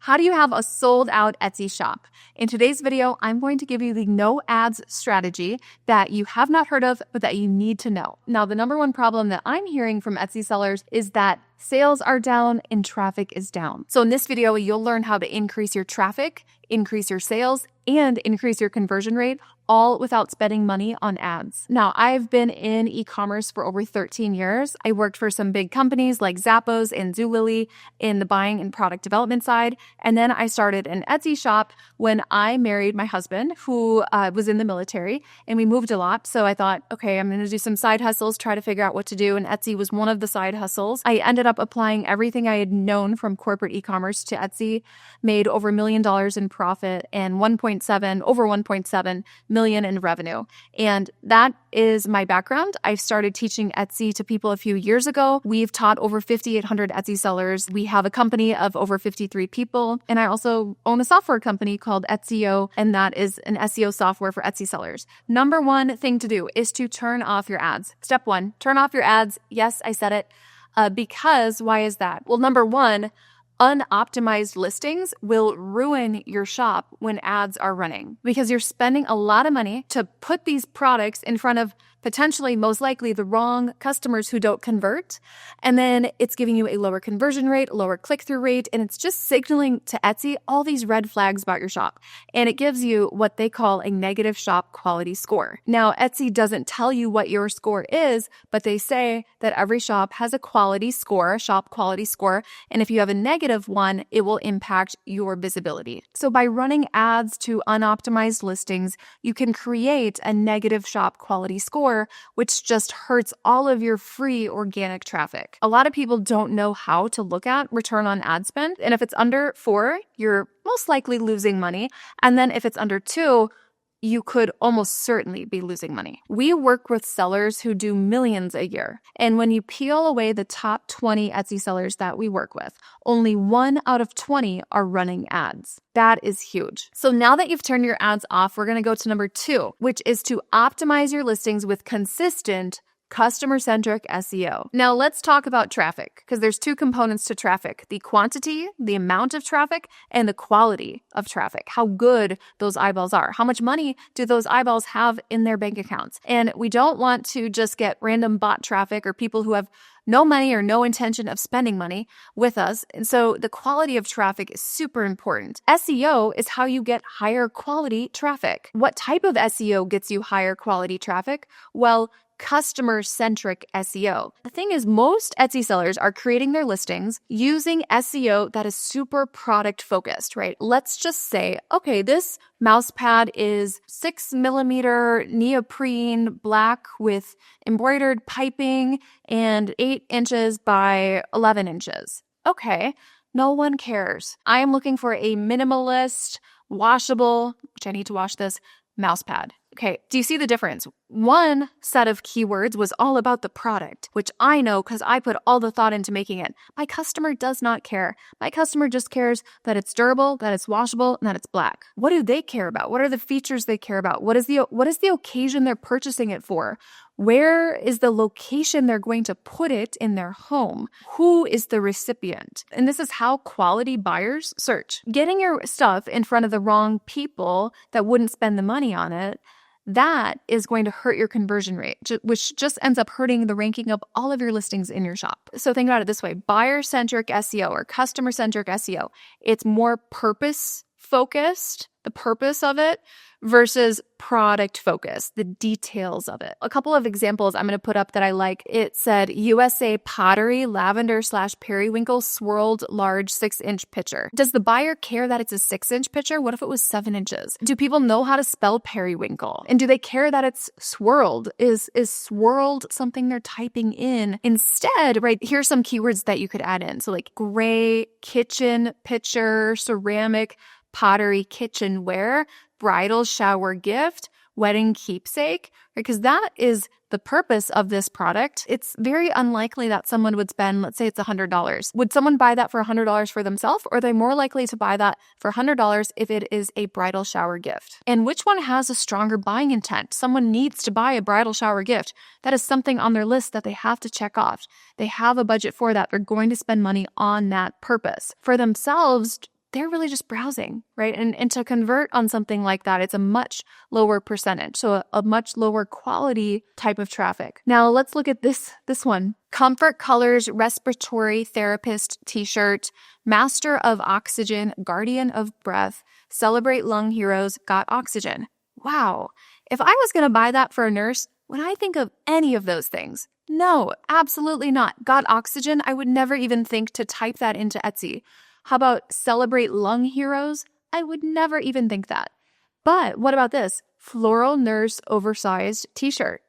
How do you have a sold out Etsy shop? In today's video, I'm going to give you the no ads strategy that you have not heard of, but that you need to know. Now, the number one problem that I'm hearing from Etsy sellers is that sales are down and traffic is down. So in this video, you'll learn how to increase your traffic, increase your sales, and increase your conversion rate, all without spending money on ads. Now, I've been in e-commerce for over 13 years. I worked for some big companies like Zappos and Zulily in the buying and product development side. And then I started an Etsy shop when I married my husband, who was in the military, and we moved a lot. So I thought, okay, I'm going to do some side hustles, try to figure out what to do. And Etsy was one of the side hustles. I ended up applying everything I had known from corporate e-commerce to Etsy, made over $1 million in profit and over 1.7 million in revenue. And that is my background. I started teaching Etsy to people a few years ago. We've taught over 5,800 Etsy sellers. We have a company of over 53 people. And I also own a software company called Etsy, and that is an SEO software for Etsy sellers. Number one thing to do is to turn off your ads. Step one, turn off your ads. Yes, I said it. Because why is that? Well, number one, unoptimized listings will ruin your shop when ads are running because you're spending a lot of money to put these products in front of potentially, most likely, the wrong customers who don't convert. And then it's giving you a lower conversion rate, a lower click-through rate, and it's just signaling to Etsy all these red flags about your shop. And it gives you what they call a negative shop quality score. Now, Etsy doesn't tell you what your score is, but they say that every shop has a quality score, shop quality score. And if you have a negative one, it will impact your visibility. So by running ads to unoptimized listings, you can create a negative shop quality score, which just hurts all of your free organic traffic. A lot of people don't know how to look at return on ad spend. And if it's under 4, you're most likely losing money. And then if it's under 2, you could almost certainly be losing money. We work with sellers who do millions a year. And when you peel away the top 20 Etsy sellers that we work with, only 1 out of 20 are running ads. That is huge. So now that you've turned your ads off, we're going to go to number 2, which is to optimize your listings with consistent customer-centric SEO. Now let's talk about traffic, because there's 2 components to traffic: the quantity, the amount of traffic, and the quality of traffic, how good those eyeballs are. How much money do those eyeballs have in their bank accounts? And we don't want to just get random bot traffic or people who have no money or no intention of spending money with us. And so the quality of traffic is super important. SEO is how you get higher quality traffic. What type of SEO gets you higher quality traffic? Well, customer-centric SEO. The thing is, most Etsy sellers are creating their listings using SEO that is super product-focused, right? Let's just say, okay, this mouse pad is 6mm neoprene black with embroidered piping and 8 inches by 11 inches. Okay, no one cares. I am looking for a minimalist, washable, which I need to wash this, mouse pad. Okay, do you see the difference? One set of keywords was all about the product, which I know because I put all the thought into making it. My customer does not care. My customer just cares that it's durable, that it's washable, and that it's black. What do they care about? What are the features they care about? What is the occasion they're purchasing it for? Where is the location they're going to put it in their home? Who is the recipient? And this is how quality buyers search. Getting your stuff in front of the wrong people that wouldn't spend the money on it, that is going to hurt your conversion rate, which just ends up hurting the ranking of all of your listings in your shop. So think about it this way: buyer-centric SEO or customer-centric SEO, it's more purpose-focused, the purpose of it, versus product focus, the details of it. A couple of examples I'm going to put up that I like. It said USA pottery, lavender / periwinkle swirled large 6-inch pitcher. Does the buyer care that it's a 6-inch pitcher? What if it was 7 inches? Do people know how to spell periwinkle? And do they care that it's swirled? Is swirled something they're typing in? Instead, right, here's some keywords that you could add in. So like gray, kitchen, pitcher, ceramic, pottery, kitchenware, bridal shower gift, wedding keepsake, because that is the purpose of this product. It's very unlikely that someone would spend, let's say it's $100. Would someone buy that for $100 for themselves? Or are they more likely to buy that for $100 if it is a bridal shower gift? And which one has a stronger buying intent? Someone needs to buy a bridal shower gift. That is something on their list that they have to check off. They have a budget for that. They're going to spend money on that purpose. For themselves, they're really just browsing, right? And to convert on something like that, it's a much lower percentage. So a much lower quality type of traffic. Now let's look at this one. Comfort Colors Respiratory Therapist t-shirt, Master of Oxygen, Guardian of Breath, Celebrate Lung Heroes, Got Oxygen. Wow. If I was going to buy that for a nurse, would I think of any of those things? No, absolutely not. Got Oxygen? I would never even think to type that into Etsy. How about Celebrate Lung Heroes? I would never even think that. But what about this? Floral Nurse Oversized t-shirt.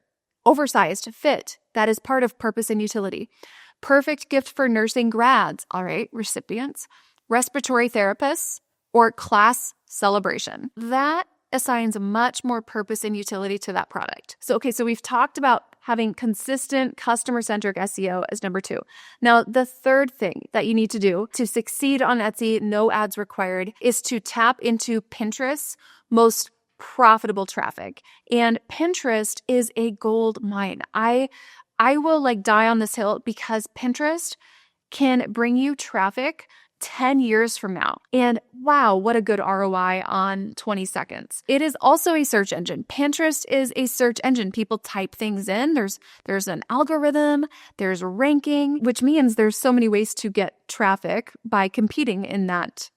Oversized fit. That is part of purpose and utility. Perfect gift for nursing grads. All right, recipients. Respiratory therapists or class celebration. That assigns much more purpose and utility to that product. So we've talked about having consistent customer-centric SEO as number 2. Now, the third thing that you need to do to succeed on Etsy, no ads required, is to tap into Pinterest's most profitable traffic. And Pinterest is a gold mine. I will die on this hill because Pinterest can bring you traffic 10 years from now. And wow, what a good ROI on 20 seconds. It is also a search engine. Pinterest is a search engine. People type things in. There's an algorithm, there's ranking, which means there's so many ways to get traffic by competing in those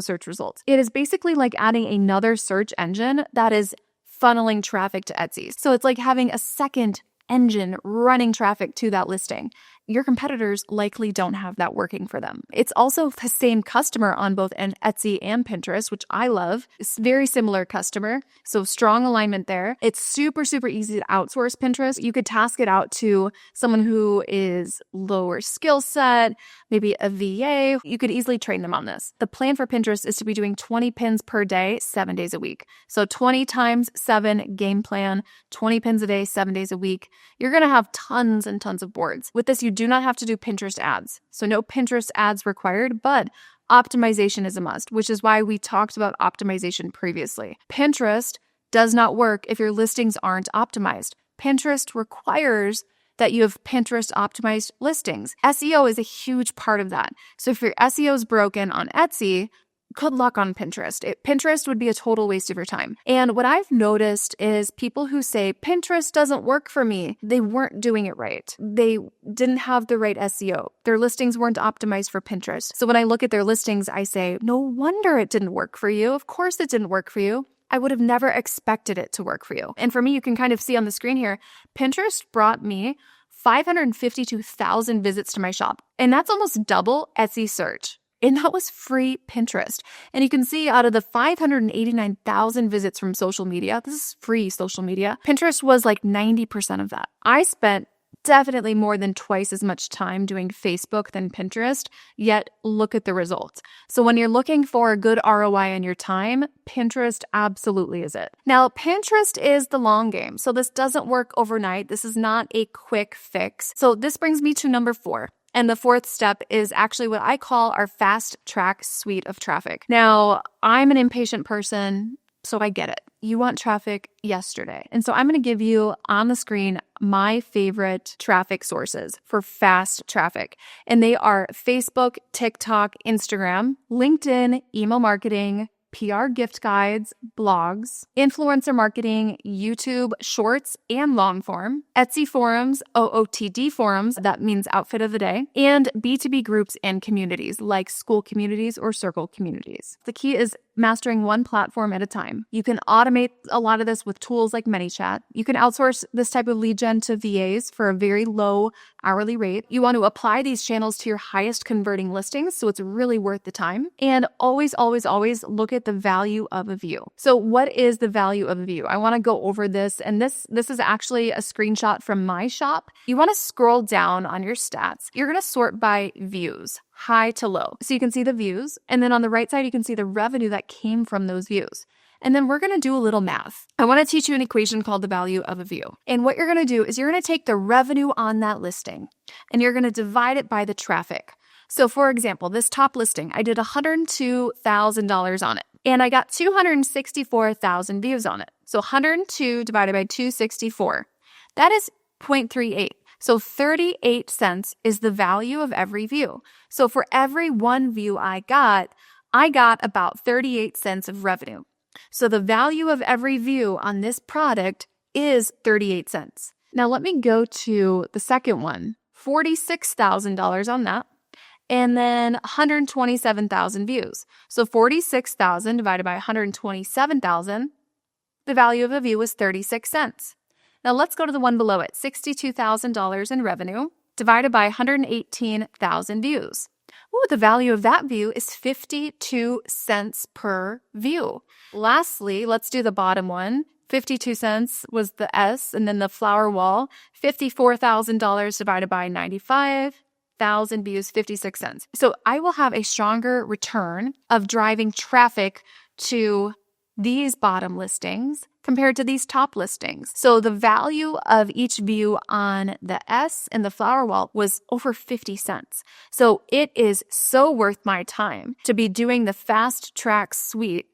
search results. It is basically like adding another search engine that is funneling traffic to Etsy. So it's like having a second engine running traffic to that listing. Your competitors likely don't have that working for them. It's also the same customer on both Etsy and Pinterest, which I love. It's very similar customer, so strong alignment there. It's super, super easy to outsource Pinterest. You could task it out to someone who is lower skill set, maybe a VA. You could easily train them on this. The plan for Pinterest is to be doing 20 pins per day, 7 days a week. So 20 times 7 game plan, 20 pins a day, 7 days a week. You're going to have tons and tons of boards. With this, you do not have to do Pinterest ads. So no Pinterest ads required, but optimization is a must, which is why we talked about optimization previously. Pinterest does not work if your listings aren't optimized. Pinterest requires that you have Pinterest optimized listings. SEO is a huge part of that. So if your SEO is broken on Etsy, good luck on Pinterest. Pinterest would be a total waste of your time. And what I've noticed is people who say, Pinterest doesn't work for me, they weren't doing it right. They didn't have the right SEO. Their listings weren't optimized for Pinterest. So when I look at their listings, I say, no wonder it didn't work for you. Of course it didn't work for you. I would have never expected it to work for you. And for me, you can kind of see on the screen here, Pinterest brought me 552,000 visits to my shop. And that's almost double Etsy search. And that was free Pinterest. And you can see out of the 589,000 visits from social media, this is free social media, Pinterest was like 90% of that. I spent definitely more than twice as much time doing Facebook than Pinterest, yet look at the results. So when you're looking for a good ROI on your time, Pinterest absolutely is it. Now, Pinterest is the long game. So this doesn't work overnight. This is not a quick fix. So this brings me to number 4. And the fourth step is actually what I call our fast track suite of traffic. Now, I'm an impatient person, so I get it. You want traffic yesterday. And so I'm going to give you on the screen my favorite traffic sources for fast traffic. And they are Facebook, TikTok, Instagram, LinkedIn, email marketing, PR gift guides, blogs, influencer marketing, YouTube shorts and long form, Etsy forums, OOTD forums, that means outfit of the day, and B2B groups and communities like school communities or circle communities. The key is mastering one platform at a time. You can automate a lot of this with tools like ManyChat. You can outsource this type of lead gen to VAs for a very low hourly rate. You want to apply these channels to your highest converting listings, so it's really worth the time. And always, always, always look at the value of a view. So what is the value of a view? I want to go over this, and this is actually a screenshot from my shop. You want to scroll down on your stats. You're going to sort by views, high to low. So you can see the views, and then on the right side, you can see the revenue that came from those views. And then we're going to do a little math. I want to teach you an equation called the value of a view. And what you're going to do is you're going to take the revenue on that listing, and you're going to divide it by the traffic. So for example, this top listing, I did $102,000 on it, and I got 264,000 views on it. So 102 divided by 264, that is 0.38. So 38 cents is the value of every view. So for every one view I got, I got about 38 cents of revenue. So the value of every view on this product is 38 cents. Now let me go to the second one, $46,000 on that, and then 127,000 views. So 46,000 divided by 127,000, the value of a view was 36 cents. Now let's go to the one below it, $62,000 in revenue divided by 118,000 views. Ooh, the value of that view is 52 cents per view. Lastly, let's do the bottom one. 52 cents was the S, and then the flower wall, $54,000 divided by 95,000 views, 56 cents. So I will have a stronger return of driving traffic to these bottom listings compared to these top listings. So the value of each view on the S and the flower wall was over 50 cents. So it is so worth my time to be doing the fast track suite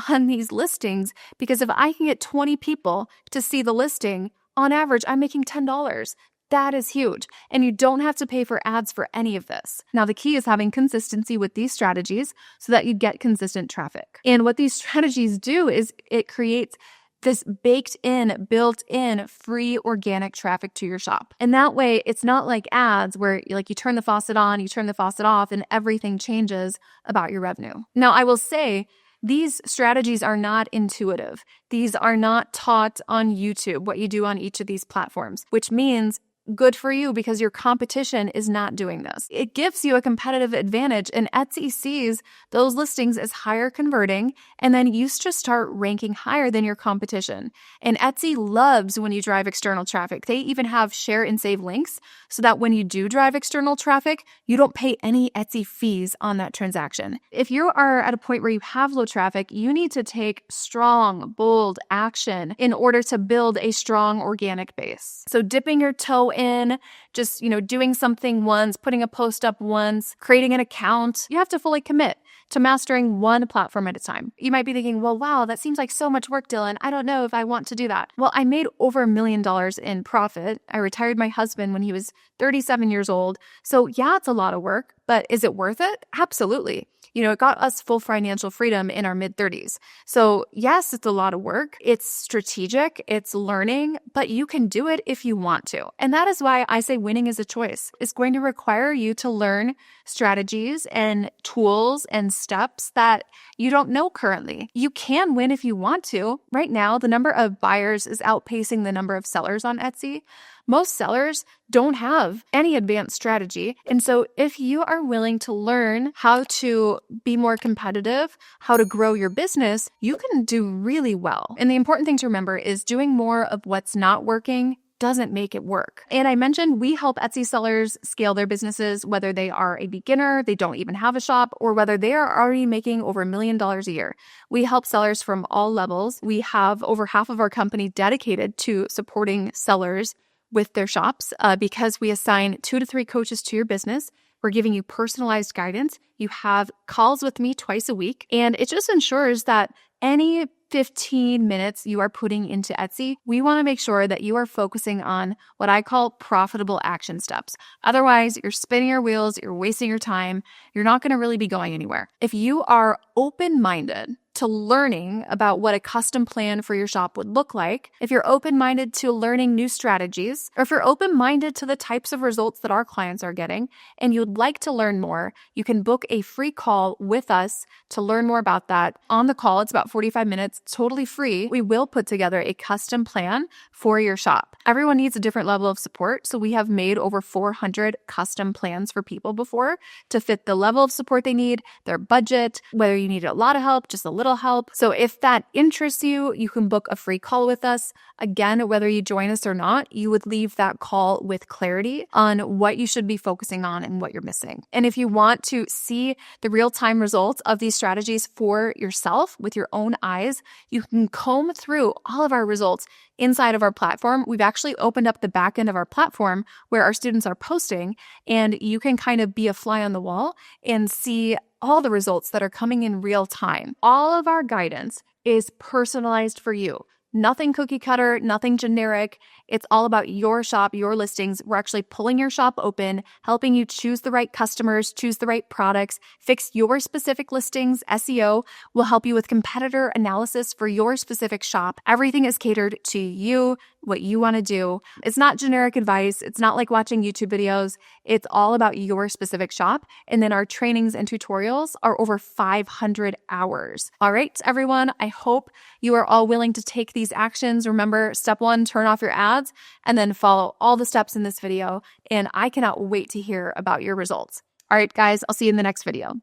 on these listings, because if I can get 20 people to see the listing, on average, I'm making $10. That is huge. And you don't have to pay for ads for any of this. Now, the key is having consistency with these strategies so that you get consistent traffic. And what these strategies do is it creates this baked in, built in free organic traffic to your shop. And that way, it's not like ads where you turn the faucet on, you turn the faucet off, and everything changes about your revenue. Now, I will say, these strategies are not intuitive. These are not taught on YouTube, what you do on each of these platforms, which means good for you because your competition is not doing this. It gives you a competitive advantage, and Etsy sees those listings as higher converting, and then you just start ranking higher than your competition. And Etsy loves when you drive external traffic. They even have share and save links so that when you do drive external traffic, you don't pay any Etsy fees on that transaction. If you are at a point where you have low traffic, you need to take strong, bold action in order to build a strong organic base. So dipping your toe in, just, doing something once, putting a post up once, creating an account, you have to fully commit to mastering one platform at a time. You might be thinking, well, wow, that seems like so much work, Dylan. I don't know if I want to do that. Well, I made over $1 million in profit. I retired my husband when he was 37 years old. So yeah, it's a lot of work, but is it worth it? Absolutely. It got us full financial freedom in our mid-30s. So yes, it's a lot of work. It's strategic, it's learning, but you can do it if you want to. And that is why I say winning is a choice. It's going to require you to learn strategies and tools and steps that you don't know currently. You can win if you want to. Right now, the number of buyers is outpacing the number of sellers on Etsy. Most sellers don't have any advanced strategy. And so if you are willing to learn how to be more competitive, how to grow your business, you can do really well. And the important thing to remember is doing more of what's not working doesn't make it work. And I mentioned we help Etsy sellers scale their businesses, whether they are a beginner, they don't even have a shop, or whether they are already making over $1 million a year. We help sellers from all levels. We have over half of our company dedicated to supporting sellers with their shops because we assign 2 to 3 coaches to your business. We're giving you personalized guidance. You have calls with me twice a week, and it just ensures that any 15 minutes you are putting into Etsy, we want to make sure that you are focusing on what I call profitable action steps. Otherwise, you're spinning your wheels, you're wasting your time, you're not going to really be going anywhere. If you are open-minded to learning about what a custom plan for your shop would look like, if you're open-minded to learning new strategies, or if you're open-minded to the types of results that our clients are getting, and you'd like to learn more, you can book a free call with us to learn more about that. On the call, it's about 45 minutes, totally free. We will put together a custom plan for your shop. Everyone needs a different level of support, so we have made over 400 custom plans for people before to fit the level of support they need, their budget, whether you need a lot of help, just a little help. So if that interests you, you can book a free call with us. Again, whether you join us or not, you would leave that call with clarity on what you should be focusing on and what you're missing. And if you want to see the real-time results of these strategies for yourself with your own eyes, you can comb through all of our results inside of our platform. We've actually opened up the back end of our platform where our students are posting, and you can kind of be a fly on the wall and see all the results that are coming in real time. All of our guidance is personalized for you. Nothing cookie cutter, nothing generic. It's all about your shop, your listings. We're actually pulling your shop open, helping you choose the right customers, choose the right products, fix your specific listings. SEO will help you with competitor analysis for your specific shop. Everything is catered to you, what you want to do. It's not generic advice. It's not like watching YouTube videos. It's all about your specific shop. And then our trainings and tutorials are over 500 hours. All right, everyone, I hope you are all willing to take these actions. Remember, step 1, turn off your ads, and then follow all the steps in this video. And I cannot wait to hear about your results. All right, guys, I'll see you in the next video.